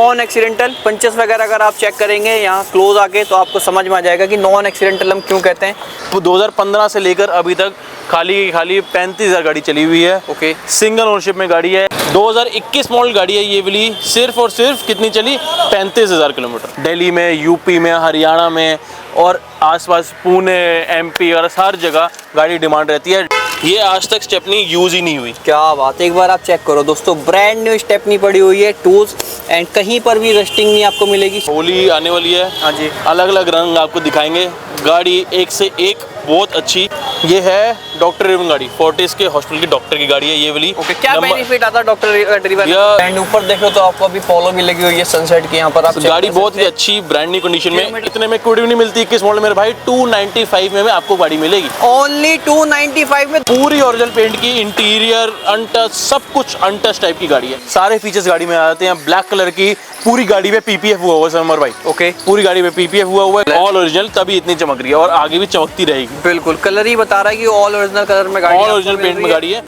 Non accidental punches वगैरह अगर आप चेक करेंगे यहाँ क्लोज आके तो आपको समझ में आ जाएगा कि नॉन एक्सीडेंटल हम क्यों कहते हैं। 2015 से लेकर अभी तक खाली 35,000 गाड़ी चली हुई है। ओके, सिंगल ओनरशिप में गाड़ी है। 2021 मॉडल गाड़ी है ये वाली। सिर्फ और सिर्फ कितनी चली? 35,000 किलोमीटर। दिल्ली में, यूपी में, हरियाणा में और आसपास पुणे, एमपी और हर जगह गाड़ी डिमांड रहती है। ये आज तक स्टेपनी यूज ही नहीं हुई। क्या बात है, एक बार आप चेक करो दोस्तों, ब्रांड न्यू स्टेपनी पड़ी हुई है, टूल्स एंड कहीं पर भी रस्टिंग नहीं आपको मिलेगी। होली आने वाली है। हाँ जी, अलग अलग रंग आपको दिखाएंगे। गाड़ी एक से एक बहुत अच्छी। ये है डॉक्टर ड्रिवन गाड़ी, फोर्टिस के हॉस्पिटल की डॉक्टर की गाड़ी है ये वाली। ओके, क्या बेनिफिट आता है डॉक्टर ड्रिवन? एंड ऊपर देखो तो आपको अभी फॉलो भी लगी हुई है सनसेट की, यहाँ पर आप गाड़ी बहुत ही अच्छी ब्रांड न्यू कंडीशन में। इतने में कोई नहीं मिलती 21 मॉडल मेरे भाई। 295 में आपको गाड़ी मिलेगी। ओनली 295 में पूरी ओरिजिनल पेंट की, इंटीरियर अनटच, सब कुछ अनटच टाइप की गाड़ी है। सारे फीचर्स गाड़ी में आ जाते हैं। ब्लैक कलर की पूरी गाड़ी में पीपीएफ हुआ हुआ है समर भाई। ओके, पूरी गाड़ी में पीपीएफ हुआ है, ऑल ओरिजिनल, तभी इतनी चमक रही है और आगे भी चमकती रहेगी। बिल्कुल, कलर ही बता रहा है कि ऑल ओरिजिनल कलर में गाड़ी, ऑल ओरिजिनल पेंट में गाड़ी है।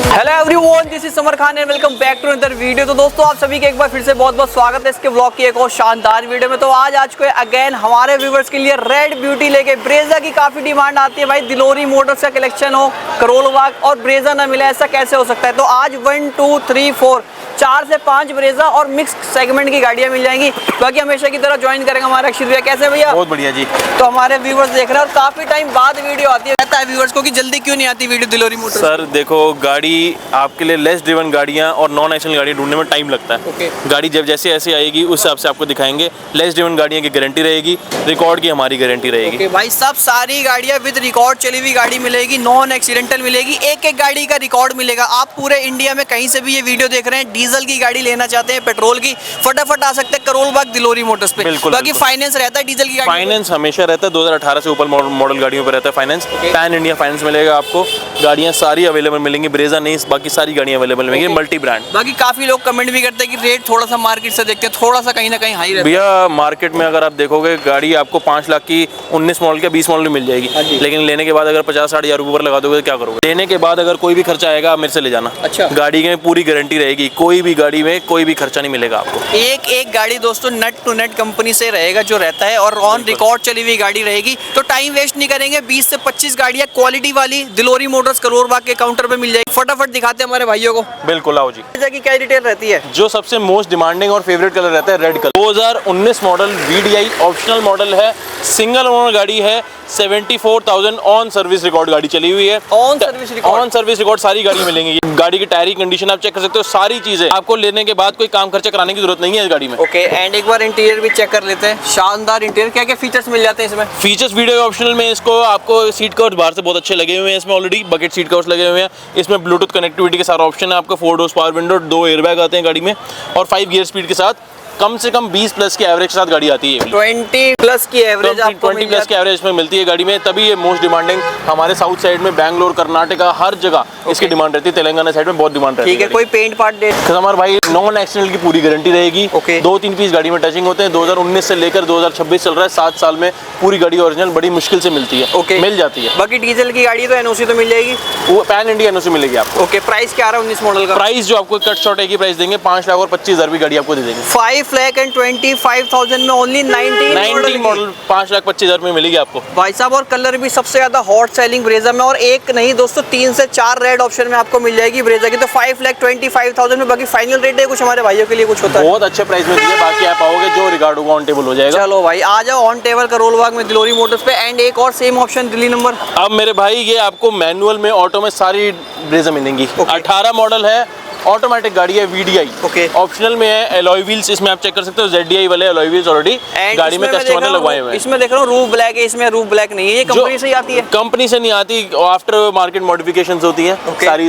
Hello everyone, this is Samar Khan and welcome back to another video. तो दोस्तों आप सभी के एक बार फिर से बहुत बहुत स्वागत है इसके व्लॉग की एक और शानदार वीडियो में। तो आज को अगेन हमारे व्यूवर्स के लिए रेड ब्यूटी लेके, ब्रेजा की काफी डिमांड आती है भाई, दिलोरी मोटर्स का कलेक्शन हो, करोल बाग और ब्रेजा ना मिले, ऐसा कैसे हो सकता है। तो आज 1 2 3 4 4 से 5 ब्रेजा और मिक्स सेगमेंट की गाड़ियां मिल जाएंगी। बाकी हमेशा की तरह ज्वाइन करेंगे हमारे अक्षित भैया। कैसे भैया? बहुत बढ़िया जी। तो हमारे व्यूवर्स देख रहे हैं और काफी टाइम बाद वीडियो आती है, रहता है व्यूवर्स को कि जल्दी क्यों नहीं आती वीडियो दिलोरी मोटर्स? सर देखो, गाड़ी आपके लिए लेस ड्रिवन गाड़ियां और नॉन एक्सीडेंटल गाड़ी ढूंढने में टाइम लगता है। ओके, गाड़ी जब जैसे ऐसे आएगी उस हिसाब से आपको दिखाएंगे। लेस ड्रिवन गाड़ियां की गारंटी रहेगी, रिकॉर्ड की हमारी गारंटी रहेगी। ओके भाई, सब सारी गाड़ियां विद रिकॉर्ड चली हुई गाड़ी मिलेगी, नॉन एक्सीडेंटल मिलेगी, एक एक गाड़ी का रिकॉर्ड मिलेगा। आप पूरे इंडिया में कहीं से भी ये वीडियो देख रहे हैं, डीजल की गाड़ी लेना चाहते हैं, पेट्रोल की, फटाफट आ सकते हैं करोल बाग दिलोरी मोटर्स पे। बिल्कुल, बाकी फाइनेंस रहता है डीजल की गाड़ी? फाइनेंस हमेशा रहता है, 2018 से ऊपर मॉडल गाड़ियों पर रहता है फाइनेंस। पैन इंडिया फाइनेंस मिलेगा आपको। गाड़ियां सारी अवेलेबल मिलेंगी, ब्रेजा नहीं, बाकी सारी गाड़ियां अवेलेबल मिलेंगी, मल्टी ब्रांड। बाकी काफी लोग कमेंट भी करते हैं कि रेट थोड़ा सा मार्केट से देखते हैं, थोड़ा सा कहीं ना कहीं हाई रहता है। भैया मार्केट में अगर आप देखोगे गाड़ी आपको 5 लाख की 19 मॉडल के 20 मॉडल में मिल जाएगी, लेकिन लेने के बाद अगर 50-60 हज़ार ऊपर लगा दोगे तो क्या करोगे? लेने के बाद अगर कोई भी खर्चा आएगा मेरे से ले जाना। अच्छा, गाड़ी में पूरी गारंटी रहेगी, कोई भी गाड़ी में कोई भी खर्चा नहीं मिलेगा आपको। एक एक गाड़ी दोस्तों नट टू नट कंपनी से रहेगा जो रहता है, और ऑन रिकॉर्ड चली हुई गाड़ी रहेगी। तो टाइम वेस्ट नहीं करेंगे, 20 से 25 गाड़ियां क्वालिटी वाली दिलोरी मोटर्स करोल बाग के काउंटर पे मिल जाएगी। फटाफट दिखाते हैं हमारे भाइयों को। बिल्कुल, आओ जी। की क्या डिटेल रहती है? जो सबसे मोस्ट डिमांडिंग और फेवरेट कलर रहता है red colour. 2019 model VDI optional model है, सिंगल ओनर गाड़ी है, 74,000 ऑन सर्विस रिकॉर्ड गाड़ी चली हुई है। On service record? On service record सारी गाड़ी मिलेंगी। गाड़ी की टायर की कंडीशन आप चेक कर सकते हो, सारी चीजें आपको लेने के बाद कोई काम खर्चा कराने की जरूरत नहीं है इस गाड़ी में। ओके, एंड एक बार इंटीरियर भी चेक कर लेते हैं। शानदार इंटीरियर, क्या क्या फीचर्स मिल जाते हैं इसमें? फीचर्स वीडियो ऑप्शनल में इसको आपको सीट कवर्स बाहर से बहुत अच्छे लगे हुए हैं। इसमें ऑलरेडी बकेट सीट कवर्स लगे हुए हैं। इसमें ब्लूटूथ कनेक्टिविटी के सारा ऑप्शन है आपको। 4 डोर्स पावर विंडो, 2 एयरबैग आते हैं गाड़ी में और 5 गियर स्पीड के साथ कम से कम 20 प्लस की एवरेज के साथ गाड़ी आती है। 20 प्लस की एवरेज आपको 20 प्लस की एवरेज में मिलती है गाड़ी में, तभी ये मोस्ट डिमांडिंग हमारे साउथ साइड में, बैंगलोर, कर्नाटका, हर जगह इसकी डिमांड रहती है। तेलंगाना साइड में बहुत डिमांड रहती है। ठीक है, कोई पेंट पार्ट डेट? हमारे भाई नॉन एक्सीडेंटल की पूरी गारंटी रहेगी। ओके, 2-3 पीस गाड़ी में टचिंग होते हैं। 2019 से लेकर 2026 चल रहा है, 7 साल में पूरी गाड़ी ओरिजिनल बड़ी मुश्किल से मिलती है। ओके, मिल जाती है। बाकी डीजल की गाड़ी तो एनओसी तो मिल जाएगी, वो पैन इंडिया एनओसी मिलेगी आपको। ओके, प्राइस क्या आ रहा है 19 मॉडल का? प्राइस जो आपको कट शॉर्ट एक ही प्राइस देंगे, 5 लाख और 25,000 की गाड़ी आपको दे देंगे। 5,25,000 में ओनली 19 मॉडल 5,25,000 में मिलेगी आपको भाई साहब। और कलर भी सबसे ज्यादा हॉट सेलिंग ब्रेजा में, और एक नहीं दोस्तों 3 से 4 रेड ऑप्शन में आपको मिल जाएगी ब्रेजा की। तो 5,25,000 में। बाकी फाइनल रेट है कुछ हमारे भाइयों के लिए कुछ होता है? बहुत अच्छे प्राइस में दिए, बाकी आप आओगे जो रिगार्ड होगा ऑन टेबल हो जाएगा। चलो भाई आ जाओ ऑन टेबल करोल बाग में दिलोरी मोटर्स पे। एंड एक और सेम ऑप्शन दिल्ली नंबर। अब मेरे भाई ये आपको मैनुअल में, ऑटो में सारी ब्रेजा मिलेंगी। 18 मॉडल है, ऑटोमेटिक गाड़ी है, VDI। ओके, ऑप्शनल में है एलॉय व्हील्स, इसमें आप चेक कर सकते हो, ZDI वाले एलॉय व्हील्स ऑलरेडी गाड़ी में कस्टमर ने लगवाए हुए हैं। इसमें देख रहा हूँ रूफ ब्लैक है, इसमें रूफ ब्लैक नहीं है, ये कंपनी से ही आती है? कंपनी से नहीं आती, आफ्टर मार्केट मॉडिफिकेशंस होती हैं।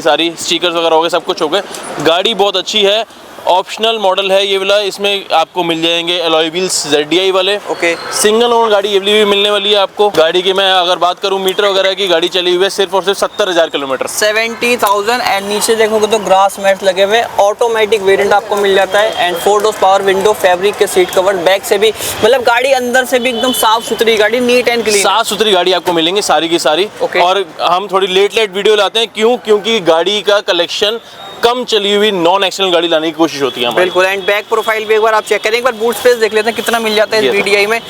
सारी स्टिकर्स वगैरह हो गए, सब कुछ हो गए। गाड़ी बहुत अच्छी है ऑप्शनल मॉडल है ये वाला, इसमें आपको मिल जाएंगे एलॉय व्हील्स ZDI वाले। ओके, सिंगल ओनर गाड़ी ये वाली भी मिलने वाली है आपको। गाड़ी की मैं अगर बात करूं मीटर वगैरह की, गाड़ी चली हुई है सिर्फ और सिर्फ 70,000 किलोमीटर। 70,000। एंड नीचे देखोगे तो ग्रास मैट्स लगे हुए, ऑटोमेटिक वेरिएंट आपको मिल जाता है। And 4 doors power window, fabric के सीट कवर, बैक से भी मतलब गाड़ी अंदर से भी एकदम साफ सुथरी गाड़ी, नीट एंड क्लीन, साफ सुथरी गाड़ी आपको मिलेंगी सारी की सारी। Okay. और हम थोड़ी लेट वीडियो लाते हैं, क्योंकि गाड़ी का कलेक्शन कम चली हुई नॉन एक्सीडेंट गाड़ी लाने की कोशिश होती है हमारी। बिल्कुल। एंड बैक प्रोफाइल भी एक बार आप चेक करें, एक बार बूट स्पेस देख लेते हैं कितना मिल जाता है इस VDI में।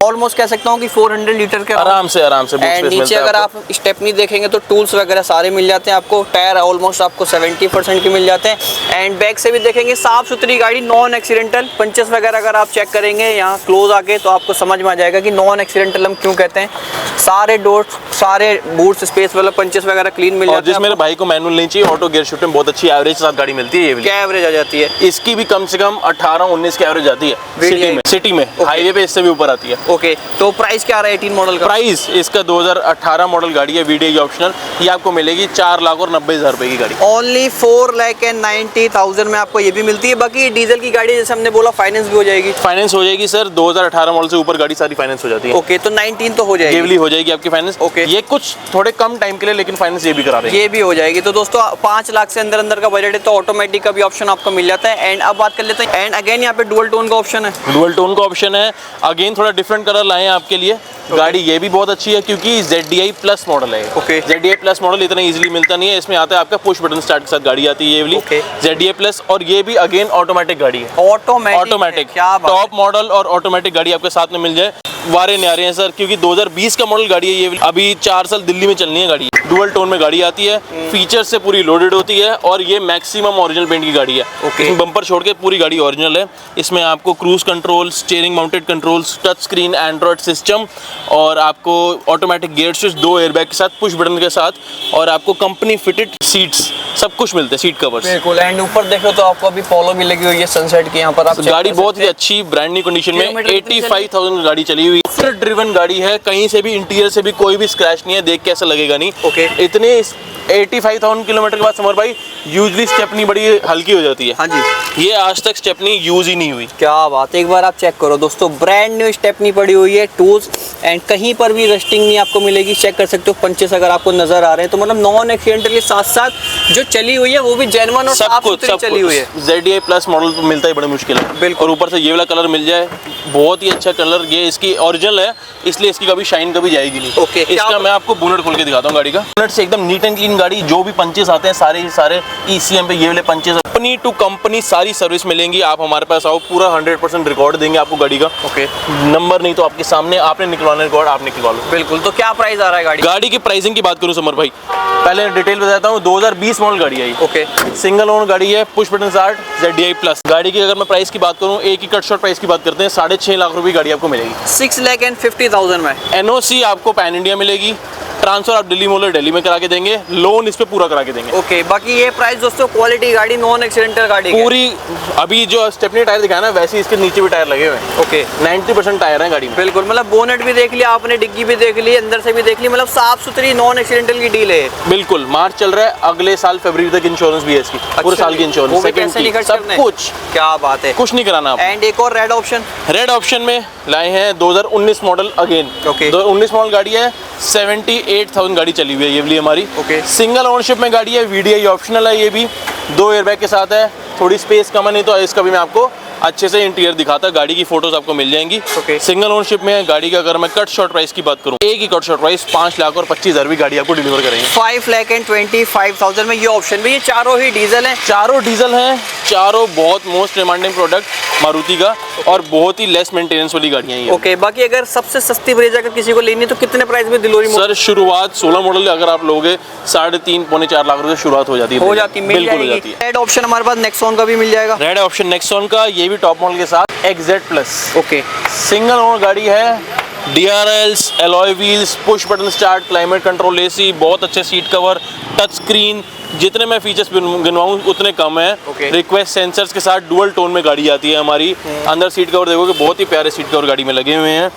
ऑलमोस्ट कह सकता हूँ कि 400 लीटर के आराम से बूट स्पेस नीचे मिलता है अगर आप स्टेपनी देखेंगे तो टूल्स वगैरह सारे मिल जाते हैं आपको। टायर ऑलमोस्ट आपको 70% के मिल जाते हैं। एंड बैक से भी देखेंगे साफ सुथरी गाड़ी, नॉन एक्सीडेंटल। पंचेस वगैरह अगर आप चेक करेंगे यहाँ क्लोज आके तो आपको समझ में आ जाएगा कि नॉन एक्सीडेंटल हम क्यों कहते हैं। सारे डोर्स, सारे बूट स्पेस वाला पंचेस वगैरह क्लीन मिल जाते हैं। जिस मेरे भाई को मैनुअल नहीं चाहिए, ऑटो गियर शिफ्ट में बहुत अच्छी एवरेज साथ गाड़ी मिलती है। ये क्या एवरेज आ जाती है इसकी भी कम से कम 18-19 की एवरेज आती है सिटी में। हाईवे पे इससे भी ऊपर आती है। ओके, तो प्राइस क्या रहा है 18 मॉडल का? प्राइस इसका 2018 मॉडल गाड़ी है VDI ऑप्शनल, ये आपको मिलेगी 4,90,000 रुपए की गाड़ी। ओनली 4,90,000 में आपको ये भी मिलती है। बाकी डीजल की गाड़ी जैसे हमने बोला फाइनेंस भी हो जाएगी। फाइनेंस हो जाएगी सर, 2018 मॉडल से ऊपर गाड़ी सारी फाइनेंस हो जाती है। ओके, तो 19 तो हो जाएगी, ये वाली हो जाएगी आपकी फाइनेंस। ओके, ये कुछ थोड़े कम टाइम के लिए, लेकिन फाइनेंस ये भी करा रहे हैं। ये भी हो जाएगी। तो दोस्तों 5 लाख से अंदर अंदर का बजट है तो ऑटोमेटिक का भी ऑप्शन आपको मिल जाता है। एंड अब बात कर लेते हैं, एंड अगेन यहाँ पे डुअल टोन का ऑप्शन है। डुअल टोन का ऑप्शन है, अगेन थोड़ा डिफरेंट कलर लाए हैं आपके लिए। गाड़ी ये भी बहुत अच्छी है क्योंकि ZDI प्लस मॉडल है। ओके, ZDI प्लस मॉडल इतना इजीली मिलता नहीं है। इसमें आता है आपका पुश बटन स्टार्ट के साथ गाड़ी आती है ये वाली। ओके, ZDI प्लस, और ये भी अगेन ऑटोमेटिक गाड़ी है। ऑटोमेटिक क्या टॉप मॉडल और ऑटोमेटिक गाड़ी आपके साथ में मिल जाए, वारे न्यारे हैं सर। क्योंकि 2020 का मॉडल गाड़ी है ये, अभी 4 साल दिल्ली में चलनी है गाड़ी। डुअल टोन में गाड़ी आती है, फीचर से पूरी लोडेड होती है, और ये मैक्सिमम ओरिजिनल पेंट की गाड़ी है। इसमें बम्पर छोड़ के पूरी गाड़ी ओरिजिनल है। इसमें आपको cruise control, steering mounted controls, touch screen, Android system, और आपको ऑटोमेटिक गियर स्विच, 2 एयरबैग के साथ, पुश बटन के साथ, और आपको कंपनी फिटेड सीट्स सब कुछ मिलते हैं, सीट कवर्स। बिल्कुल। एंड ऊपर देखो तो आपको अभी फॉलो भी लगी हुई है सनसेट की, यहाँ पर आप गाड़ी बहुत ही अच्छी ब्रांड न्यू कंडीशन में 85,000 गाड़ी चली हुई, ड्रिवन गाड़ी है। कहीं से भी इंटीरियर से भी कोई भी स्क्रैच नहीं है, देख के ऐसा लगेगा नहीं। ओके, इतने 85,000 किलोमीटर के बाद समर भाई यूजली स्टेपनी बड़ी हल्की हो जाती है। हाँ जी, ये आज तक स्टेपनी यूज ही नहीं हुई। क्या बात है, एक बार आप चेक करो दोस्तों, ब्रांड न्यू स्टेपनी पड़ी हुई है, टूल्स, एंड कहीं पर भी रस्टिंग नहीं आपको मिलेगी। चेक कर सकते हो पंचेस अगर आपको नजर आ रहे हैं तो मतलब नॉन एक्सीडेंटल के साथ साथ जो चली हुई है वो भी जेन्युइन और साफ सुथरी चली हुई है। ZDI प्लस मॉडल तो मिलता ही बड़ा मुश्किल है। बिल्कुल। और ऊपर से ये वाला कलर मिल जाए, बहुत ही अच्छा कलर। ये इसकी ओरिजिनल है, इसलिए इसकी कभी शाइन कभी जाएगी नहीं। ओके, इसका मैं आपको बोनट खोल के दिखाता हूँ गाड़ी का। बोनट से एकदम नीट एंड क्लीन गाड़ी, जो भी पंचेस आते हैं सारे ECM पे ये वाले पंचेस, कंपनी टू कंपनी सारी सर्विस मिलेंगी। आप हमारे पास आओ, पूरा 100% रिकॉर्ड देंगे आपको गाड़ी का। ओके, नंबर नहीं तो आपके सामने, आपने निकलवाना रिकॉर्ड आप निकलवा लो। बिल्कुल। तो क्या प्राइस आ रहा है गाड़ी की प्राइसिंग की बात करूं समर भाई, पहले डिटेल बताता हूं। 2020 मॉडल गाड़ी है। ओके, सिंगल ओनर गाड़ी है, push button start, ZDI plus. गाड़ी की अगर मैं प्राइस की बात करूं, एक ही कट शॉट प्राइस की बात करते हैं, 6.5 लाख रुपए गाड़ी आपको मिलेगी। 6,50,000 में। NOC आपको पैन इंडिया मिलेगी, ट्रांसफर आप दिल्ली मोलर दिल्ली में करा के देंगे, लोन इस पे पूरा करा के देंगे। ओके, बाकी ये प्राइस दोस्तों क्वालिटी गाड़ी, नॉन एक्सीडेंटल गाड़ी पूरी। अभी जो स्टेपनी टायर दिखाया ना, वैसे इसके नीचे भी टायर लगे हुए हैं। ओके, 90% टायर है गाड़ी में। बिल्कुल। मतलब बोनेट भी देख लिया आपने, डिग्गी भी देख ली, अंदर से भी देख ली, मतलब साफ सुथरी नॉन एक्सीडेंटल की डील है। बिल्कुल। मार्च चल रहा है, अगले साल फरवरी तक इंश्योरेंस भी है इसकी, पूरे साल की इंश्योरेंस, सब कुछ। क्या बात है, कुछ नहीं कराना आप। एंड एक और रेड ऑप्शन में लाए हैं 2019 मॉडल अगेन। ओके, 2019 मॉडल गाड़ी है, 78,000 गाड़ी चली हुई है ये वाली हमारी। ओके, सिंगल ओनरशिप में गाड़ी है, VDI ऑप्शनल है। ये भी 2 एयरबैग के साथ है, थोड़ी स्पेस कम है, नहीं तो इसका भी मैं आपको अच्छे से इंटीरियर दिखाता, गाड़ी की फोटोज आपको मिल जाएंगी। ओके, सिंगल ओनरशिप में है गाड़ी का। अगर मैं कट शॉर्ट प्राइस की बात करूं, एक ही कट शॉर्ट प्राइस 5,25,000 भी गाड़ी आपको डिलीवर करेंगे। 5,25,000 में ये ऑप्शन में। ये चारों ही डीजल हैं, चारों डीजल हैं, चारों बहुत मोस्ट डिमांडिंग प्रोडक्ट मारुति का, और बहुत ही लेस मेंटेनेंस वाली गाड़ियां हैं। ओके, बाकी अगर सबसे सस्ती ब्रेजा अगर किसी को लेनी है तो कितने प्राइस में दिलोरी? सर शुरुआत 16 मॉडल अगर आप लोगे 3.5-4 लाख रुपए शुरुआत हो जाती है। बिल्कुल हो जाती है। रेड ऑप्शन हमारे पास नेक्सॉन का भी मिल जाएगा। रेड ऑप्शन नेक्सॉन का, ये भी टॉप मॉडल के साथ, XZ plus. Okay, single owner गाड़ी है, DRLs, alloy wheels, push button start, climate control AC, बहुत अच्छे सीट कवर, टच स्क्रीन। जितने मैं फीचर्स गिनवाऊं उतने कम है। रिक्वेस्ट सेंसर्स के साथ डुअल टोन में गाड़ी आती है हमारी। अंदर सीट कवर देखोगे, बहुत ही प्यारे सीट कवर गाड़ी में लगे हुए हैं।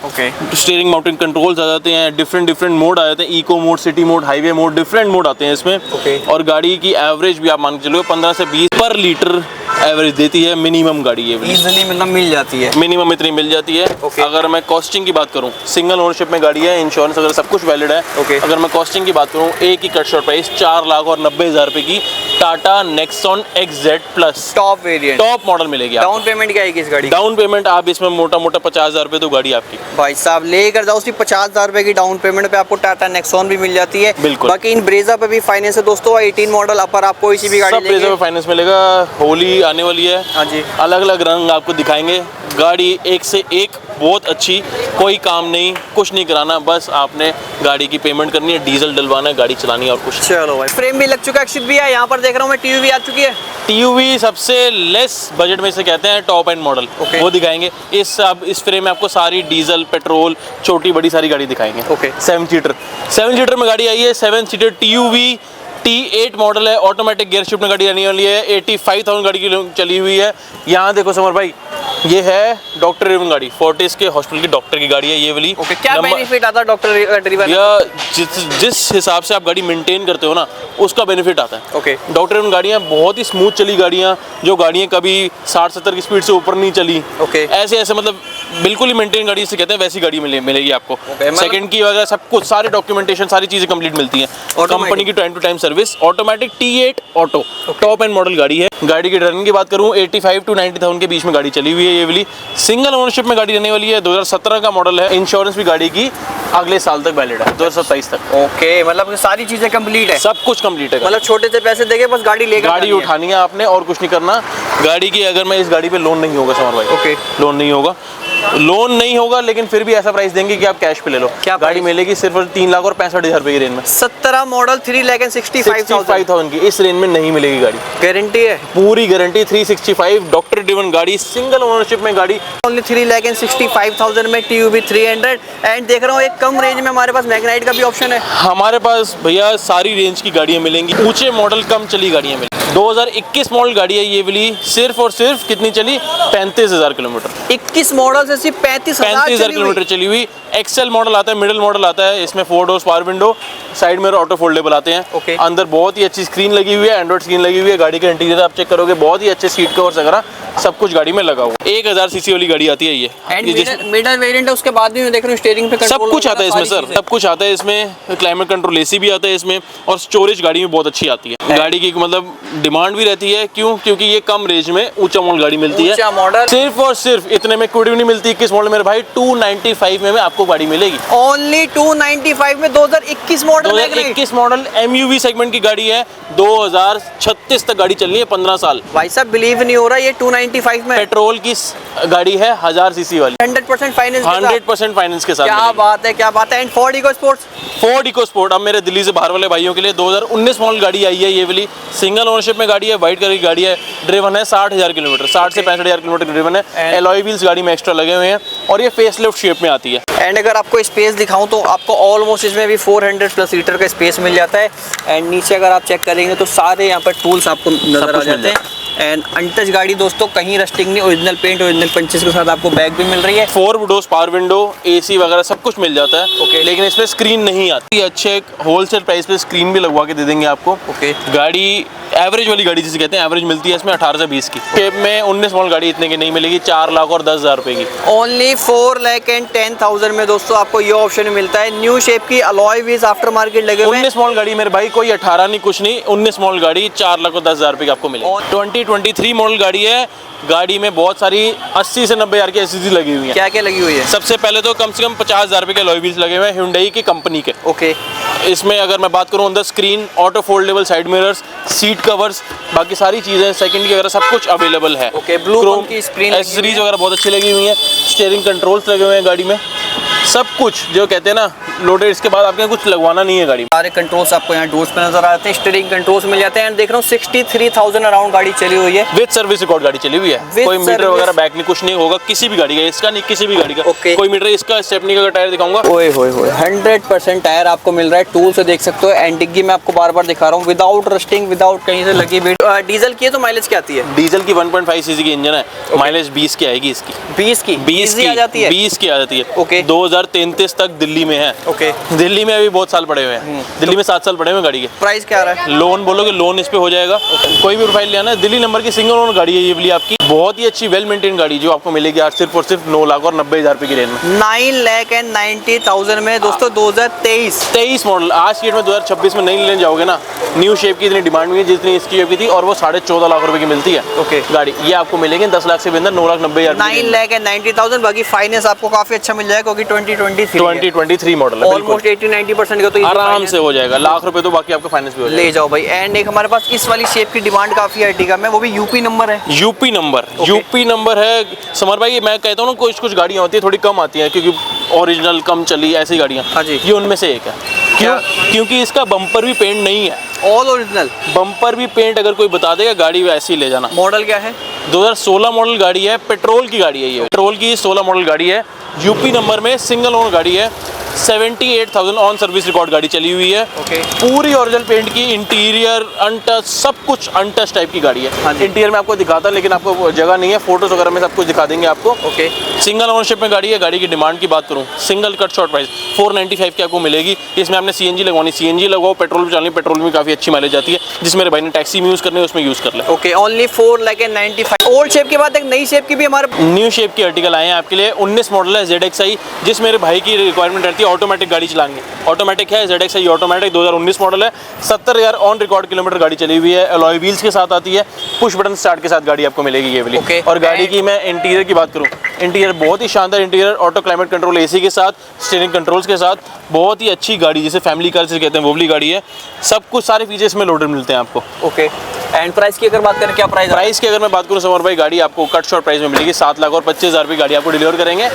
स्टीयरिंग माउंटेन कंट्रोल्स आ जाते हैं, डिफरेंट मोड आ जाते हैं, eco mode, city mode, highway mode, different mode आते हैं इसमें। और गाड़ी की एवरेज भी आप मान के चलो 15 से 20 पर लीटर एवरेज देती है। मिनिमम गाड़ी ये वाली इजीली मतलब मिल जाती है। मिनिमम इतनी मिल जाती है। Okay. अगर मैं कॉस्टिंग की बात करूं, सिंगल ओनरशिप में गाड़ी है, इंश्योरेंस वगैरह सब कुछ वैलिड है। Okay. अगर मैं कॉस्टिंग की बात करूं, एक ही कट शॉट प्राइस 4,90,000 रुपए की Tata Nexon XZ plus top variant, top model मिलेगी। डाउन पेमेंट क्या आएगी इस गाड़ी? डाउन पेमेंट आप इसमें मोटा मोटा 50,000 रुपए तो गाड़ी आपकी। भाई साहब लेकर जाओ, सिर्फ 50,000 रुपए की डाउन पेमेंट पे आपको टाटा नेक्सॉन भी मिल जाती है। बिल्कुल। बाकी इन ब्रेजा पे भी फाइनेंस है दोस्तों, 18 मॉडल अपर आप कोई सी भी गाड़ी सब ब्रेजा में फाइनेंस मिलेगा। होली आने वाली है, हाँ जी, अलग अलग रंग आपको दिखाएंगे। गाड़ी एक से एक बहुत अच्छी, कोई काम नहीं, कुछ नहीं कराना, बस आपने गाड़ी की पेमेंट करनी है, डीजल डलवाना है, गाड़ी चलानी है और कुछ। चलो भाई, फ्रेम भी लग चुका है, एक्सिट भी है, यहाँ पर देख रहा हूँ मैं टीवी भी आ चुकी है। टीयूवी सबसे लेस बजट में से कहते हैं टॉप एंड मॉडल, Okay. वो दिखाएंगे। इस फ्रेम में आपको सारी डीजल पेट्रोल छोटी बड़ी सारी गाड़ी दिखाएंगे। Okay. 7 सीटर में गाड़ी आई है, 7 सीटर टीयूवी T8 मॉडल है, ऑटोमेटिक गियर शिफ्ट में गाड़ी आने वाली है। 85,000 गाड़ी की चली हुई है। यहाँ देखो समर भाई, ये है डॉक्टर ड्रिवन गाड़ी, फोर्टिस के हॉस्पिटल की डॉक्टर की गाड़ी है ये वाली। क्या बेनिफिट आता है डॉक्टर ड्रिवन? या जिस हिसाब से आप गाड़ी मेंटेन करते हो ना, उसका बेनिफिट आता है। ओके। डॉक्टर ड्रिवन गाड़ियाँ बहुत ही स्मूथ चली गाड़ियाँ, जो गाड़ियाँ कभी 60-70 की स्पीड से ऊपर नहीं चली। ओके। ऐसे मतलब बिल्कुल ही मेंटेन गाड़ी से कहते हैं, वैसी गाड़ी मिलेगी आपको। मतलब- सेकंड की वगैरह सब कुछ, सारे डॉक्यूमेंटेशन, सारी चीज़ें कंप्लीट मिलती हैं। कंपनी की time to time service, automatic T8 auto, top end model गाड़ी है। गाड़ी की रनिंग की बात करूँ, 85 to 90,000 के बीच में गाड़ी चली हुई है ये वाली। सिंगल ओनरशिप में गाड़ी रहने वाली है, 2017 का मॉडल है। इंश्योरेंस भी गाड़ी की अगले साल तक वैलिड है, 2027 तक। ओके, मतलब सारी चीजें कंप्लीट है, सब कुछ कंप्लीट है। मतलब छोटे से पैसे देके बस गाड़ी लेकर गाड़ी उठानी है आपने और कुछ नहीं करना। गाड़ी की अगर मैं इस गाड़ी पे लोन नहीं होगा समर भाई, ओके, लोन नहीं होगा, लेकिन फिर भी ऐसा प्राइस देंगे कि आप कैश पे ले लो। क्या गाड़ी मिलेगी सिर्फ 3,65,000 रुपए की रेंज में। 17 मॉडल 3,65,000 की इस रेंज में नहीं मिलेगी गाड़ी, गारंटी है, पूरी गारंटी। 365 डॉक्टर ड्रिवन गाड़ी, सिंगल ओनरशिप में गाड़ी, ओनली 3,65,000 में TUV 300। एंड देख रहा हूँ एक कम रेंज में हमारे पास मैग्नाइट का भी ऑप्शन है। हमारे पास भैया सारी रेंज की गाड़ियाँ मिलेंगी, ऊंचे मॉडल कम चली गाड़ियाँ मिलेंगी। 2021 मॉडल गाड़ी है ये वाली, सिर्फ और सिर्फ कितनी चली? 35,000 किलोमीटर। 21 मॉडल से सिर्फ 35,000 किलोमीटर चली हुई। एक्सेल मॉडल आता है, मिडिल मॉडल आता है, इसमें 4 डोर्स पावर विंडो, साइड में ऑटो फोल्डेबल आते हैं। Okay. अंदर बहुत ही अच्छी स्क्रीन लगी हुई है, एंड्रॉइड स्क्रीन लगी हुई है। गाड़ी का इंटीरियर आप चेक करोगे, बहुत ही अच्छे सीट कवर्स वगैरह सब कुछ गाड़ी में लगा हुआ। 1000 सीसी वाली गाड़ी आती है ये। मिडल वेरिएंट है, उसके बाद भी मैं देख रहा हूँ स्टीयरिंग पे सब कुछ आता है इसमें सर, सब कुछ आता है इसमें। क्लाइमेट कंट्रोल AC भी आता है इसमें, और स्टोरेज गाड़ी में बहुत अच्छी आती है। गाड़ी की मतलब डिमांड भी रहती है, क्यों? क्योंकि ये कम रेंज में ऊंचा मॉडल गाड़ी मिलती है। ऊंचा मॉडल सिर्फ और सिर्फ इतने में क्विड नहीं मिलती। 21 मॉडल मेरे भाई 295 में आपको गाड़ी मिलेगी। ओनली 295 में 2021 मॉडल। 2021 मॉडल MUV सेगमेंट की गाड़ी है, 2036 तक गाड़ी चलनी है, 15 साल। भाई साहब बिलीव नहीं हो रहा, ये 295 में पेट्रोल की गाड़ी है, 1000 सीसी वाली, 100% फाइनेंस, 100% फाइनेंस के साथ। क्या बात है, क्या बात है। And Ford EcoSport, Ford EcoSport अब मेरे दिल्ली से बाहर वाले भाइयों के लिए 2019 मॉडल गाड़ी आई है ये वाली। सिंगल ओनरशिप में गाड़ी है, व्हाइट कलर की गाड़ी है, ड्रिवन है 60,000 किलोमीटर, 60 से 65,000 किलोमीटर ड्रिवन है। एलॉय व्हील्स गाड़ी में एक्स्ट्रा लगे हुए हैं, और ये फेसलिफ्ट शेप में आती है। एंड अगर आपको स्पेस दिखाऊं तो आपको ऑलमोस्ट इसमें भी 400+ लीटर का स्पेस मिल जाता है। एंड नीचे अगर आप चेक करेंगे तो सारे यहाँ पर टूल्स आपको नजर आ जाते हैं। एंड अनटच गाड़ी दोस्तों, कहीं रस्टिंग नहीं, ओरिजिनल पेंट, ओरिजिनल पंचेस के साथ आपको बैग भी मिल रही है। 4 डोर्स पावर विंडो, AC वगैरह सब कुछ मिल जाता है। Okay. लेकिन इसमें स्क्रीन नहीं आती। अच्छे होलसेल प्राइस पे स्क्रीन भी लगवा के दे देंगे आपको। Okay. गाड़ी एवरेज वाली गाड़ी जिसे कहते हैं, एवरेज मिलती है इसमें 18 से 20 की। शेप में 19 मॉडल गाड़ी इतने की नहीं मिलेगी, 4,10,000 रुपए की। ओनली 4,10,000 में दोस्तों आपको ये ऑप्शन मिलता है। न्यू शेप की अलॉय व्हील्स आफ्टर मार्केट लगे हुए हैं। 19 मॉडल गाड़ी मेरे भाई, कोई 18 नहीं, कुछ नहीं, 19 मॉडल गाड़ी 4,10,000 रुपए की आपको मिलेगी। 2023 मॉडल गाड़ी है। गाड़ी में बहुत सारी 80 से 90,000 की SUV लगी हुई है। क्या क्या लगी हुई है? सबसे पहले तो कम से कम 50,000 रुपए के अलॉय व्हील्स लगे हुए हैं, Hyundai की कंपनी के। ओके। इसमें अगर मैं बात करूँ, अंदर screen, auto foldable side mirrors, seat covers, बाकी सारी चीज़ें सेकंड की वगैरह सब कुछ अवेलेबल है। ओके, ब्लू क्रोम की स्क्रीन, एसेसरीज वगैरह बहुत अच्छी लगी हुई हैं। स्टीयरिंग कंट्रोल्स लगे हुए हैं गाड़ी में, सब कुछ जो कहते हैं ना लोडेड। इसके बाद आपके कुछ लगवाना नहीं है गाड़ी में। सारे कंट्रोल्स आपको यहाँ डोर्स पे नजर आते हैं, स्टीयरिंग कंट्रोल्स मिल जाते हैं। एंड देख रहा हूँ 63,000 अराउंड गाड़ी चली हुई है, विद सर्विस रिकॉर्ड गाड़ी चली हुई है। कोई मीटर वगैरह बैक नहीं, कुछ नहीं होगा किसी भी गाड़ी का, इसका नहीं किसी भी गाड़ी का। Okay. कोई मीटर, इसका स्टेपनी का टायर दिखाऊंगा। ओए होए होए, 100% टायर आपको मिल रहा है, टूल से देख सकते हो। एंड डिग्गी में आपको बार बार दिखा रहा हूँ, विदाउट रस्टिंग, विदाउट कहीं से लगी बीट। डीजल की है तो माइलेज क्या आती है? डीजल की 1.5 सीसी की इंजन है, माइलेज 20 की आएगी इसकी। 20 की 20 की आ जाती है। 20 की आ जाती है। Okay. 2033 तक दिल्ली में है। ओके, दिल्ली में अभी बहुत साल पड़े हुए हैं, दिल्ली में 7 साल पड़े हुए हैं गाड़ी के। प्राइस क्या आ रहा है? लोन बोलोगे लोन इस पे हो जाएगा। कोई भी प्रोफाइल लेना है, दिल्ली नंबर की सिंगल ओनर गाड़ी है ये वाली आपकी, बहुत ही अच्छी वेल मेंटेन गाड़ी जो आपको मिलेगी आज सिर्फ और सिर्फ 9,90,000 रुपए की रेंज में। 9,90,000 में दोस्तों 2023 मॉडल। आज की डेट में 2026 में नहीं लेने जाओगे ना, न्यू शेप की इतनी डिमांड हुई है जितनी इसकी शेप की थी, और वो 14.5 लाख रुपए की मिलती है। ओके, गाड़ी ये आपको मिलेगी 10 लाख से भी अंदर, 9,90,000। 9,90,000। बाकी फाइनेंस आपको काफी अच्छा मिल जाएगा क्योंकि 2023 मॉडल है, ऑलमोस्ट 80-90% का तो आराम से हो जाएगा। लाख रुपए तो बाकी आपका फाइनेंस भी हो जाएगा। ले जाओ भाई। एंड एक हमारे पास इस वाली शेप की डिमांड काफी है अर्टिगा में, वो भी यूपी नंबर है। यूपी नंबर है समर भाई। मैं कहता हूँ ना कुछ गाड़ियाँ होती है थोड़ी कम आती हैं क्योंकि ओरिजिनल कम चली ऐसी गाड़ियाँ। हाँ जी, ये उनमें से एक है। क्योंकि इसका बम्पर भी पेंट नहीं है, ऑल ओरिजिनल। बम्पर भी पेंट अगर कोई बता देगा गाड़ी वैसी ले जाना। मॉडल क्या है? 2016 मॉडल गाड़ी है, पेट्रोल की गाड़ी है ये, पेट्रोल की 16 मॉडल गाड़ी है, यूपी नंबर में सिंगल ओनर गाड़ी है। 78,000 ऑन सर्विस रिकॉर्ड गाड़ी चली हुई है। ओके, पूरी ओरिजिनल पेंट की, इंटीरियर अनटच, सब कुछ अनटच टाइप की गाड़ी है। हाँ जी। इंटीरियर में आपको दिखाता लेकिन आपको जगह नहीं है, फोटोज वगैरह में सब कुछ दिखा देंगे आपको। ओके, सिंगल ओनरशिप में गाड़ी है। गाड़ी की डिमांड की बात करूँ, सिंगल कट शॉर्ट प्राइस 495 की आपको मिलेगी। इसमें आपने सीएनजी लगवानी, सीएनजी लगवाओ, पेट्रोल भी चलनी, पेट्रोल में काफी अच्छी माइलेज जाती है। जिस मेरे भाई ने टैक्सी में यूज करनी है उसमें यूज कर ले। Okay, only 4,95,000। ओल्ड शेप के बाद एक नई शेप की भी हमारे न्यू शेप की आर्टिकल आए हैं आपके लिए। 19 मॉडल है ZXi, जिस मेरे भाई की रिक्वायरमेंट रहती है ऑटोमेटिक गाड़ी चलाएंगे। ऑटोमेटिक है ZXi ऑटोमेटिक, 2019 मॉडल है। 70,000 ऑन रिकॉर्ड किलोमीटर गाड़ी चली हुई है। अलॉय व्हील्स के साथ आती है, पुश बटन स्टार्ट के साथ गाड़ी आपको मिलेगी ये वाली। Okay. और गाड़ी की मैं इंटीरियर की बात करूँ, इंटीरियर बहुत ही शानदार interior, auto climate control AC के साथ, स्टीयरिंग कंट्रोल्स के साथ, बहुत ही अच्छी गाड़ी जिसे फैमिली कार से कहते हैं वो वाली गाड़ी है। सब कुछ सारे फीचर्स में लोडेड मिलते हैं आपको। ओके, एंड प्राइस की अगर बात करें, क्या प्राइस की अगर मैं बात करूं समर भाई, गाड़ी आपको कट शॉर्ट प्राइस में मिलेगी 7,25,000 रुपये गाड़ी आपको डिलीवर करेंगे।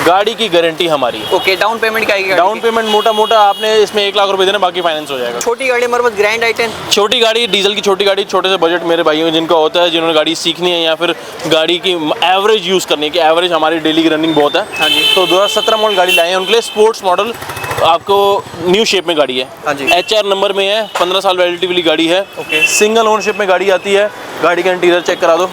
गाड़ी की गारंटी हमारी है। ओके, डाउन पेमेंट क्या आएगी? डाउन पेमेंट मोटा आपने इसमें 1 लाख रुपए देना, बाकी फाइनेंस हो जाएगा। छोटी गाड़ी हमारे पास ग्रैंड आई10, छोटी गाड़ी, डीजल की छोटी गाड़ी, छोटे से बजट मेरे भाइयों जिनका होता है, जिन्होंने गाड़ी सीखनी है या फिर गाड़ी की एवरेज यूज़ करनी है, कि एवरेज हमारी डेली की रनिंग बहुत है। हाँ जी। तो 2017 मॉडल गाड़ी लाए हैं उनके लिए, स्पोर्ट्स मॉडल आपको न्यू शेप में गाड़ी है। हाँ जी। HR नंबर में है, 15 साल वैलिडिटी वाली गाड़ी है। ओके। सिंगल ओनरशिप में गाड़ी आती है। गाड़ी का इंटीरियर चेक करा दो।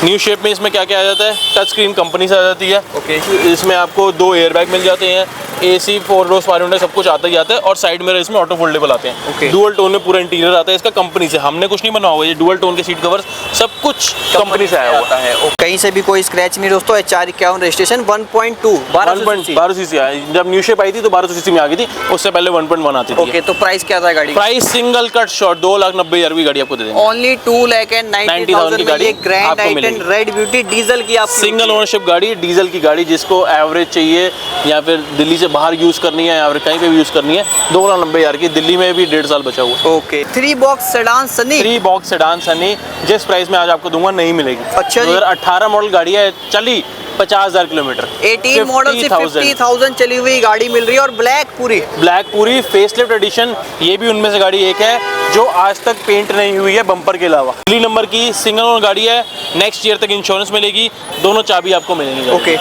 न्यू शेप में इसमें क्या क्या आ जाता है, टच स्क्रीन कंपनी से आ जाती है। ओके। इसमें आपको 2 एयरबैग मिल जाते हैं, AC 4 डोर्स पावर विंडो सब कुछ आता ही आता है, और साइड मिरर इसमें ऑटो फोल्डेबल आते हैं। ओके। डुअल टोन में पूरा इंटीरियर आता है इसका, कंपनी से, हमने कुछ नहीं बनाया हुआ, ये डुअल टोन के सीट कवर्स सब कुछ कंपनी से आया हुआ है। कहीं से भी कोई स्क्रैच नहीं दोस्तों। HR51 रजिस्ट्रेशन 1.2 12 सीसी आया। जब न्यू शेप आई थी तो 1200 सीसी में आ गई थी, उससे पहले 1.1 आती थी। ओके, तो प्राइस क्या था गाड़ी? प्राइस सिंगल कट शॉर्ट 2,90,000 की गाड़ी आपको दे देंगे। ओनली 2,90,000 की में गाड़ी ये ग्रैंड आपको आई10 मिलेगी। रेड ब्यूटी डीजल की आप सिंगल ओनरशिप गाड़ी, डीजल की गाड़ी, जिसको एवरेज चाहिए या फिर दिल्ली से बाहर यूज करनी है या फिर कहीं पे भी यूज करनी है, 2,90,000 की। दिल्ली में भी 1.5 साल बचा हुआ। Okay, 3 box sedan Sunny, 3 box sedan Sunny जिस प्राइस में आज आपको दूंगा नहीं मिलेगी। अच्छा जी। 2018 मॉडल गाड़ी है, चली 50,000 किलोमीटर, 18 मॉडल से 50,000 चली हुई गाड़ी मिल रही है, और ब्लैक पूरी फेसलिफ्ट एडिशन। ये भी उनमें से गाड़ी एक है जो आज तक पेंट नहीं हुई है बम्पर के अलावा। दिल्ली नंबर की सिंगल ओनर गाड़ी है, नेक्स्ट ईयर तक इंश्योरेंस मिलेगी, दोनों चाबी आपको मिलेंगी। ओके।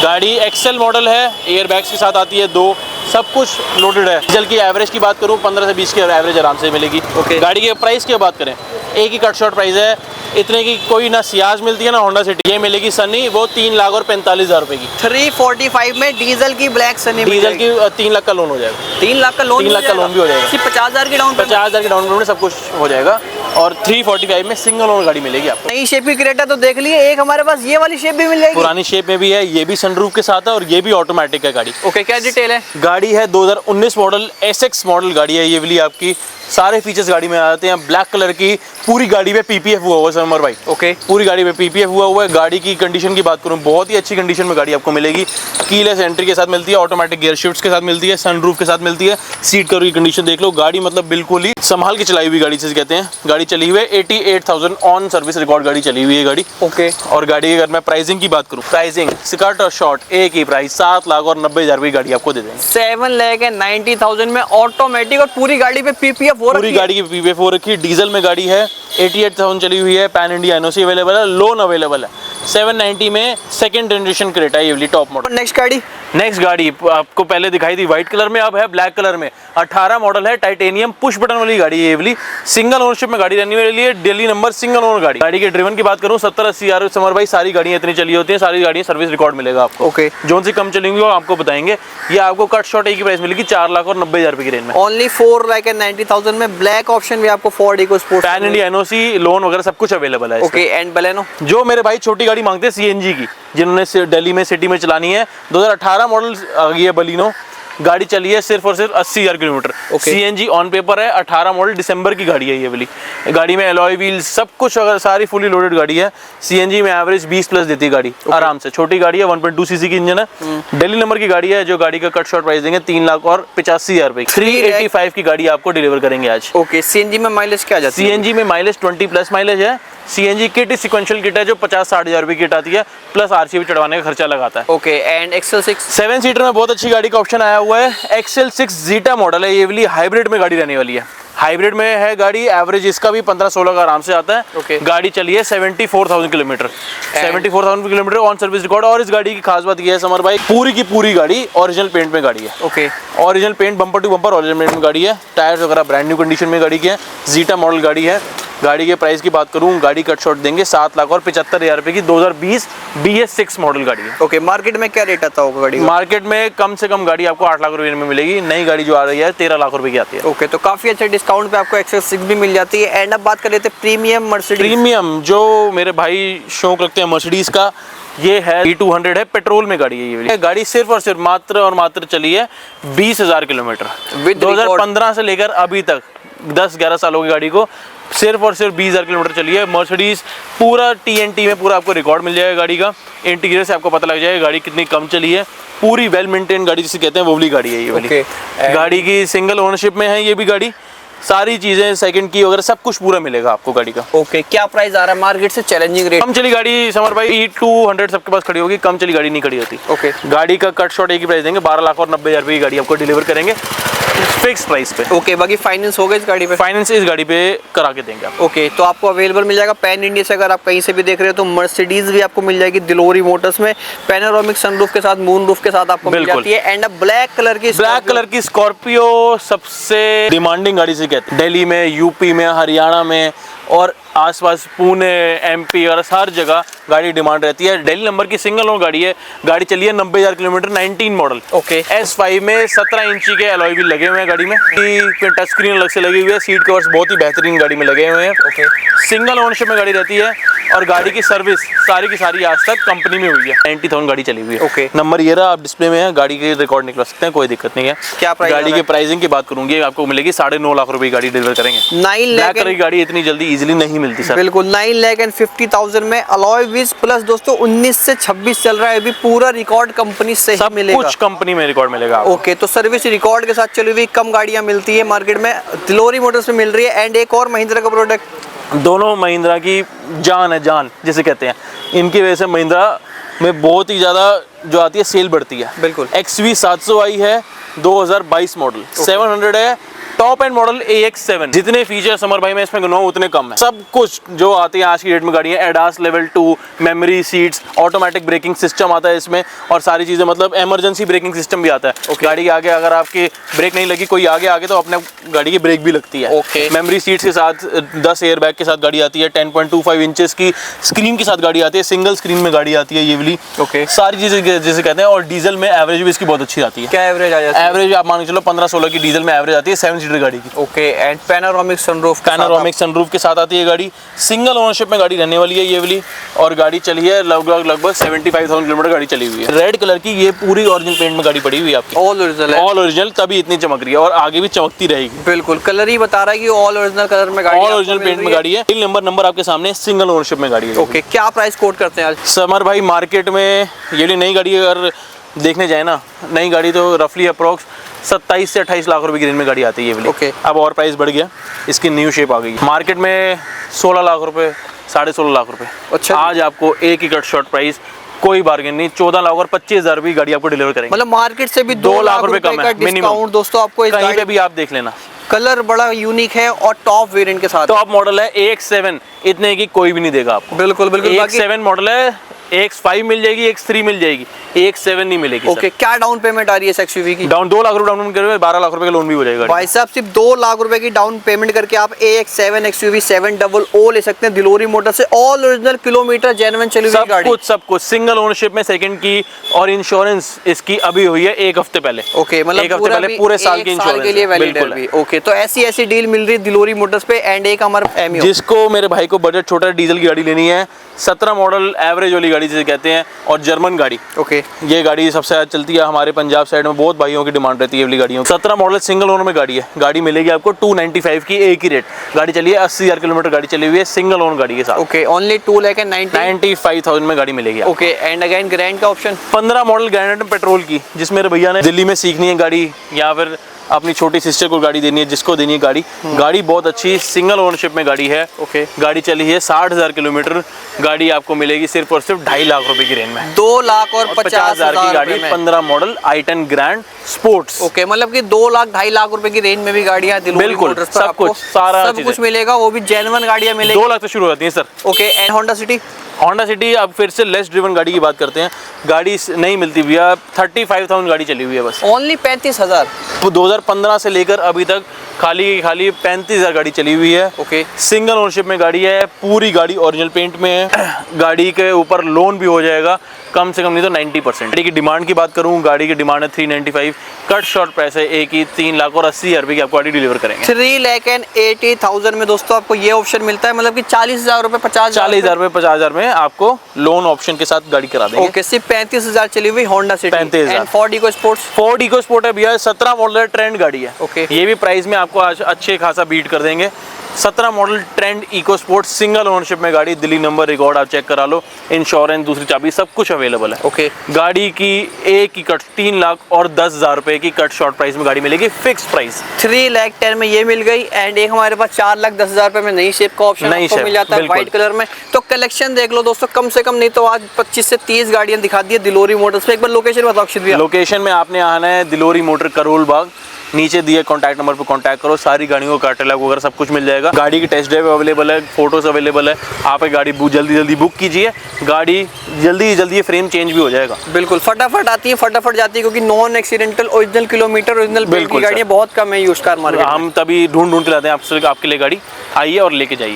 गाड़ी एक्सेल मॉडल है, एयर बैग्स के साथ आती है 2, सब कुछ लोडेड है। डीजल की एवरेज की बात करूँ 15 से 20 की एवरेज आराम से मिलेगी। ओके। गाड़ी के प्राइस की बात करें, एक ही कट शॉर्ट प्राइस है, इतने की कोई ना सियाज मिलती है ना होंडा सिटी। ये मिलेगी सनी, वो 3,45,000 रुपए की। 345 में डीजल की ब्लैक सनी, डीजल की 3 लाख का लोन हो जाएगा। 3 लाख का लोन, 3 लाख का लोन भी हो जाएगा। सिर्फ 50,000 की डाउन पेमेंट, 50,000 की डाउन पेमेंट सब कुछ हो जाएगा। और 345 में सिंगल ओनर गाड़ी मिलेगी आपको। नई शेप की क्रेटा तो देख लिए, एक हमारे पास ये वाली शेप भी मिल जाएगी। पुरानी शेप में भी है, ये भी सनरूफ के साथ है और ये भी ऑटोमेटिक है गाड़ी। ओके, क्या डिटेल है? गाड़ी है 2019 मॉडल, SX मॉडल गाड़ी है ये वाली आपकी। सारे फीचर्स गाड़ी में आ जाते हैं। ब्लैक कलर की पूरी गाड़ी में PPF हुआ हुआ है समर भाई। ओके। पूरी गाड़ी में PPF हुआ है। गाड़ी की कंडीशन की बात करूं, बहुत ही अच्छी कंडीशन में गाड़ी आपको मिलेगी। कीलेस एंट्री के साथ मिलती है, ऑटोमेटिक गियर शिफ्ट्स के साथ मिलती है, सनरूफ के साथ मिलती है। सीट कवर की कंडीशन देख लो, गाड़ी मतलब बिल्कुल ही संभाल के चलाई हुई गाड़ी से कहते हैं। गाड़ी चली हुई है 88,000 ऑन सर्विस रिकॉर्ड गाड़ी चली हुई है गाड़ी। ओके। और गाड़ी की अगर मैं प्राइसिंग की बात करूं, प्राइसिंग स्कर्ट और शॉर्ट एक ही प्राइस, 7,90,000 की गाड़ी आपको दे देंगे। 7,90,000 में ऑटोमेटिक, और पूरी गाड़ी पे PPF हो रखी है। पूरी गाड़ी की PPF हो रखी है। डीजल में गाड़ी है, 88,000 चली हुई है, पैन इंडिया NOC अवेलेबल है, लोन अवेलेबल है। 790 में सेकंड जनरेशन क्रेटा ये वाली टॉप मॉडल। नेक्स्ट गाड़ी नेक्स्ट गाड़ी आपको पहले दिखाई थी व्हाइट कलर में, अब है ब्लैक कलर में। 18 मॉडल है, टाइटेनियम पुश बटन वाली गाड़ी है ये वाली। सिंगल ओनरशिप में गाड़ी रहने वाली है, दिल्ली नंबर सिंगल ओनर गाड़ी। गाड़ी के ड्रिवन की बात करूं 70-80 हज़ार समर भाई, सारी गाड़ियां इतनी चली होती हैं, सारी गाड़ियां सर्विस रिकॉर्ड मिलेगा आपको। ओके, जो सी कम चलेंगी वो आपको बताएंगे। ये आपको कट शॉट एक ही प्राइस मिलेगी 4,90,000 रुपए की रेंज में। ओनली 4,90,000 में। ब्लैक ऑप्शन भी आपको Ford Eco Sports, pan India NOC, loan वगैरह सब कुछ अवेलेबल है। ओके, एंड बलेनो जो मेरे भाई छोटी गाड़ी मांगते हैं सीएनजी की, जिन्होंने दिल्ली में सिटी में चलानी है, 2018 मॉडल आ गई है बलिनो। गाड़ी चली है सिर्फ और सिर्फ 80,000 किलोमीटर। सीएनजी ऑन पेपर है, 18 मॉडल दिसंबर की गाड़ी है ये वाली। गाड़ी में अलॉय व्हील्स सब कुछ, अगर सारी फुली लोडेड गाड़ी है। सीएनजी में एवरेज 20 प्लस देती है गाड़ी आराम से। छोटी गाड़ी है, 1.2 सीसी की इंजन है, दिल्ली नंबर की गाड़ी है। जो गाड़ी का कट शॉर्ट प्राइस देंगे 3,85,000 रुपए। 385 की गाड़ी आपको डिलीवर करेंगे आज। ओके, सीएनजी में माइलेज क्या जाती है? सीएनजी में माइलेज 20 प्लस माइलेज है। सीएनजी किट सिक्वेंशियल किट है जो 50-60 हज़ार रुपए की किट आती है, प्लस आरसीबी चढ़वाने का खर्चा लगाता है। ओके, एंड XL6 7 सीटर में बहुत अच्छी गाड़ी का ऑप्शन आया हुआ है। XL6 जीटा मॉडल है ये वाली, हाइब्रिड में गाड़ी रहने वाली है। हाइब्रिड में है गाड़ी, एवरेज इसका भी 15-16 का आराम से आता है। Okay. गाड़ी चली है 74,000 kilometre, 74,000 kilometre on service record. और इस गाड़ी की खास बात यह है समर भाई, पूरी की पूरी गाड़ी ओरिजिनल पेंट में गाड़ी है। Okay, original paint, bumper to bumper original paint में गाड़ी है। टायर्स वगैरह ब्रांड न्यू कंडीशन में गाड़ी की है। जीटा मॉडल गाड़ी है। गाड़ी के प्राइस की बात करूं, गाड़ी कट शॉट देंगे 7,75,000 रुपए की। 2020 BS6 मॉडल गाड़ी है। ओके, मार्केट में क्या रेट आता होगा गाड़ी का? मार्केट में कम से कम गाड़ी आपको 8 लाख रुपए में मिलेगी। नई गाड़ी जो आ रही है 13 लाख रुपए की आती है। ओके, तो काफी अच्छे डिस्काउंट पे आपको XL6 भी मिल जाती है। एंड अब बात कर लेते हैं प्रीमियम मर्सिडीज। प्रीमियम जो मेरे भाई शौक रखते हैं मर्सिडीज का, ये है E200 है, पेट्रोल में गाड़ी है ये गाड़ी। सिर्फ और सिर्फ मात्र और मात्र चली है 20,000 किलोमीटर। 2015 से लेकर अभी तक 10-11 सालों की गाड़ी को सिर्फ और सिर्फ 20,000 किलोमीटर चली है। मर्सिडीज पूरा TNT में पूरा आपको रिकॉर्ड मिल जाएगा गाड़ी का। इंटीरियर से आपको पता लग जाएगा गाड़ी कितनी कम चली है। पूरी वेल मेंटेन गाड़ी जिसे कहते हैं वो वाली गाड़ी है ये वाली। गाड़ी की सिंगल ओनरशिप में है ये भी गाड़ी। सारी चीजें सेकंड की वगैरह सब कुछ पूरा मिलेगा आपको गाड़ी का। ओके, क्या प्राइस आ रहा है मार्केट से? Challenging rate. कम चली गाड़ी समर भाई E200 सबके पास खड़ी होगी, कम चली गाड़ी नहीं खड़ी होती। ओके, गाड़ी गाड़ी का कट शॉट एक ही प्राइस देंगे, 12,90,000 रुपए की गाड़ी आपको डिलीवर करेंगे फिक्स प्राइस पे। ओके, बाकी फाइनेंस होगा इस गाड़ी पे? फाइनेंस इस गाड़ी पे करा के देंगे आप। ओके, तो आपको अवेलेबल मिल जाएगा पैन इंडिया से। अगर आप कहीं से भी देख रहे हो तो मर्सिडीज भी आपको मिल जाएगी दिलोरी मोटर्स में, पैनोरामिक सनरूफ के साथ, मून रूफ के साथ आपको मिल जाती है। एंड अब ब्लैक कलर की स्कॉर्पियो सबसे डिमांडिंग गाड़ी से कहते हैं। दिल्ली में, यूपी में, हरियाणा में और आसपास पुणे, MP और हर जगह गाड़ी डिमांड रहती है। दिल्ली नंबर की सिंगल ओनर गाड़ी है। गाड़ी चली है 90,000 किलोमीटर, 19 मॉडल। ओके, S5 में 17 इंची के अलॉय व्हील लगे हुए हैं गाड़ी में। टच स्क्रीन अलग से लगी हुई है। सीट कवर्स बहुत ही बेहतरीन गाड़ी में लगे हुए हैं। ओके, सिंगल ओनरशिप में गाड़ी रहती है और गाड़ी की सर्विस सारी की सारी आज तक कंपनी में हुई है। 90,000 गाड़ी चली हुई है। ओके, नंबर ये रहा, आप डिस्प्ले में है, गाड़ी के रिकॉर्ड निकल सकते हैं, कोई दिक्कत नहीं है। क्या प्राइस? गाड़ी की प्राइसिंग की बात करूंगी, आपको मिलेगी 9.5 लाख रुपए की गाड़ी डिलीवर करेंगे। 9 लाख की गाड़ी इतनी जल्दी इजीली नहीं मिलती सर। बिल्कुल, 9,50,000 में अलॉय व्हील्स प्लस दोस्तों 19 से 26 चल रहा है। अभी पूरा रिकॉर्ड कंपनी से ही मिलेगा, कुछ कंपनी में रिकॉर्ड मिलेगा। ओके, तो सर्विस रिकॉर्ड के साथ चली हुई कम गाड़ियां मिलती है मार्केट में, दिलोरी मोटर्स में मिल रही है। एंड एक और महिंद्रा का प्रोडक्ट, दोनों महिंद्रा की जान है, जान जिसे कहते हैं। इनकी वजह से महिंद्रा में बहुत ही ज़्यादा जो आती है सेल बढ़ती है। बिल्कुल, XV700 आई है 2022 मॉडल। 700 है टॉप एंड मॉडल AX7। जितने फीचर समर भाई मैं इसमें गिनाऊं उतने कम है। सब कुछ जो आती है आज की डेट में गाड़ियां, ADAS level 2, memory seats, automatic braking system आता है इसमें और सारी चीजें, मतलब इमरजेंसी ब्रेकिंग सिस्टम भी आता है। गाड़ी के आगे अगर आपकी ब्रेक नहीं लगी, कोई आगे तो अपने गाड़ी की ब्रेक भी लगती है। मेमोरी सीट्स के साथ 10 एयर बैग के साथ गाड़ी आती है। 10.25 इंचेस की स्क्रीन के साथ गाड़ी आती है। सिंगल स्क्रीन में गाड़ी आती है ये वाली। सारी चीजें जिसे कहते हैं। और डीजल में एवरेज भी इसकी बहुत अच्छी आती है। क्या एवरेज आ जाती है? एवरेज आप मान के चलो 15-16 की डीजल में एवरेज आती है 7 सीटर गाड़ी की। ओके, एंड पैनोरामिक सनरूफ के साथ आती है गाड़ी। सिंगल ओनरशिप में गाड़ी रहने वाली है ये वाली। और गाड़ी चली है लगभग 75,000 किलोमीटर गाड़ी चली हुई है। रेड कलर की ये पूरी ओरिजिनल पेंट में गाड़ी पड़ी हुई है आपकी। ऑल ओरिजिनल है, ऑल ओरिजिनल, तभी इतनी चमक रही है और आगे भी चमकती रहेगी। बिल्कुल, कलर ही बता रहा है कि ऑल ओरिजिनल कलर में गाड़ी, ऑल ओरिजिनल पेंट में गाड़ी है। नंबर आपके सामने, सिंगल ओनरशिप में गाड़ी है। ओके, क्या प्राइस कोट करते हैं आज समर भाई? मार्केट में ये नई गाड़ी अगर देखने जाए ना, नई गाड़ी तो रफली अप्रोक्स 27 से 28 लाख रुपए की रेंज में गाड़ी आती है ये वाली। ओके, अब और प्राइस बढ़ गया, इसकी न्यू शेप आ गई। मार्केट में 16 लाख रुपए, 16.5 लाख रुपए। अच्छा, आज आपको एक ही कट शॉर्ट प्राइस, कोई बार्गेन नहीं, 14 लाख और 25,000 रुपए की गाड़ी आपको डिलीवर करेंगे। मतलब मार्केट से भी 2 लाख रुपए कम है मिनिमम। दोस्तों आपको इस कहीं पे भी आप देख लेना। कलर बड़ा यूनिक है और टॉप वेरिएंट के साथ, टॉप मॉडल है AX7, इतने की कोई भी नहीं देगा आपको। बिल्कुल बिल्कुल। AX7 मॉडल है, X5 मिल जाएगी, X3 मिल जाएगी, X7 नहीं मिलेगी। ओके, क्या डाउन पेमेंट आ रही है इस XUV की? डाउन 2 लाख रुपए डाउन पेमेंट करोगे, 12 लाख रुपए का लोन भी हो जाएगा। भाई साहब सिर्फ 2 लाख रुपए की डाउन पेमेंट करके आप AX7 XUV 700 ले सकते हैं दिलोरी मोटर से। ऑल ओरिजिनल किलोमीटर जेन्युइन चली हुई गाड़ी, सब कुछ सिंगल ओनरशिप में, सेकंड की, और इंश्योरेंस इसकी अभी हुई है 1 हफ्ते पहले। ओके, मतलब एक हफ्ते पहले पूरे साल की इंश्योरेंस के लिए वैलिड बिल्कुल है। ओके, तो ऐसी डील मिल रही है दिलोरी मोटर्स पे। एंड एक हमारा एमियो, जिसको मेरे भाई को बजट छोटा डीजल की गाड़ी लेनी है, 17 मॉडल एवरेज वाली गाड़ी जिसे कहते हैं, और जर्मन गाड़ी। ओके, ये गाड़ी सबसे ज्यादा चलती है हमारे पंजाब साइड में, बहुत भाइयों की डिमांड रहती है वाली गाड़ियों। 17 मॉडल सिंगल ओनर में गाड़ी है, गाड़ी मिलेगी आपको 295 की, एक ही रेट। गाड़ी चली है 80,000 किलोमीटर गाड़ी चली हुई है, सिंगल ओनर गाड़ी के साथ। ओके, ओनली 2,95,000 में गाड़ी मिलेगी। ओके, एंड अगेन ग्रैंड का ऑप्शन 15 मॉडल ग्रैंड पेट्रोल की, जिस मेरे भैया ने दिल्ली में सीखनी है गाड़ी, या फिर अपनी छोटी सिस्टर को गाड़ी देनी है, जिसको देनी है गाड़ी। गाड़ी बहुत अच्छी सिंगल ओनरशिप में गाड़ी है। ओके, गाड़ी चली है 60,000 किलोमीटर। गाड़ी आपको मिलेगी सिर्फ और सिर्फ 2.5 लाख रुपए की रेंज में, 2,50,000 की गाड़ी। 15 model i10 grand sports. Okay, मतलब कि 2 लाख 2.5 लाख रुपए की रेंज में भी गाड़ियां दिलोरी बिल्कुल, मोटर्स पर सब आपको कुछ, सारा सब कुछ मिलेगा, वो भी जेन्युइन गाड़ियां मिलेगी। 2 लाख से शुरू होती है sir. Okay, and Honda city? Honda city अब फिर से लेस ड्रिवन गाड़ी की बात करते हैं। गाड़ी नहीं मिलती भैया, 35,000 गाड़ी चली हुई है बस। ओनली 35,000? 2015 से लेकर अभी तक खाली 35,000 गाड़ी चली हुई है। ओके, सिंगल ओनरशिप में गाड़ी है, पूरी गाड़ी ओरिजिनल पेंट में है। गाड़ी के ऊपर लोन भी हो जाएगा, कम से कम नहीं तो 90%। गाड़ी की डिमांड की बात करूं, गाड़ी की डिमांड है 395, कट शॉर्ट प्राइस है एक ही 3,80,000 रुपए की आपको गाड़ी डिलीवर करेंगे। 3,80,000 में दोस्तों आपको ये ऑप्शन मिलता है, मतलब कि 40,000 रुपए, 40,000 रुपए, 50,000 में आपको लोन ऑप्शन के साथ गाड़ी करा देंगे। ओके, सिर्फ 35,000 चली हुई Honda City. 35,000। And Ford Eco Sports? Ford Eco Sport है भैया, 17 मॉडल ट्रेंड गाड़ी है। ओके, ये भी प्राइस में आपको आज अच्छे खासा बीट कर देंगे। 17 model trend eco sport single ownership में गाड़ी, दिल्ली नंबर, रिकॉर्ड आप चेक करा लो, इंश्योरेंस, दूसरी चाबी, सब कुछ अवेलेबल है। ओके, गाड़ी की एक ही कट 3,10,000 रुपए की कट शॉर्ट प्राइस में गाड़ी मिलेगी, फिक्स प्राइस। 3,10,000 में ये मिल गई। एंड एक हमारे पास 4,10,000 रुपए में नई शेप का ऑप्शन आपको मिल जाता है व्हाइट कलर में। तो कलेक्शन देख लो दोस्तों, कम से कम नहीं तो आज 25 से 30 गाड़ियां दिखा दी है दिलोरी मोटर्स पे। एक बार लोकेशन बताओ अक्षित भैया। लोकेशन में आपने आना है दिलोरी मोटर, करोल बाग, नीचे दिए कॉन्टैक्ट नंबर पर कॉन्टैक्ट करो, सारी गाड़ियों का कैटलॉग वगैरह सब कुछ मिल जाएगा। गाड़ी की टेस्ट ड्राइव अवेलेबल है, फोटोज अवेलेबल है। आप एक गाड़ी जल्दी बुक कीजिए, गाड़ी जल्दी फ्रेम चेंज भी हो जाएगा। बिल्कुल, फटाफट आती है, फटाफट जाती है, क्योंकि non accidental original kilometre, original build की गाड़ियां बहुत कम है यूज्ड कार मार्केट में। हम तभी ढूंढ के लाते हैं आपके लिए गाड़ी, आइए और लेके जाइए।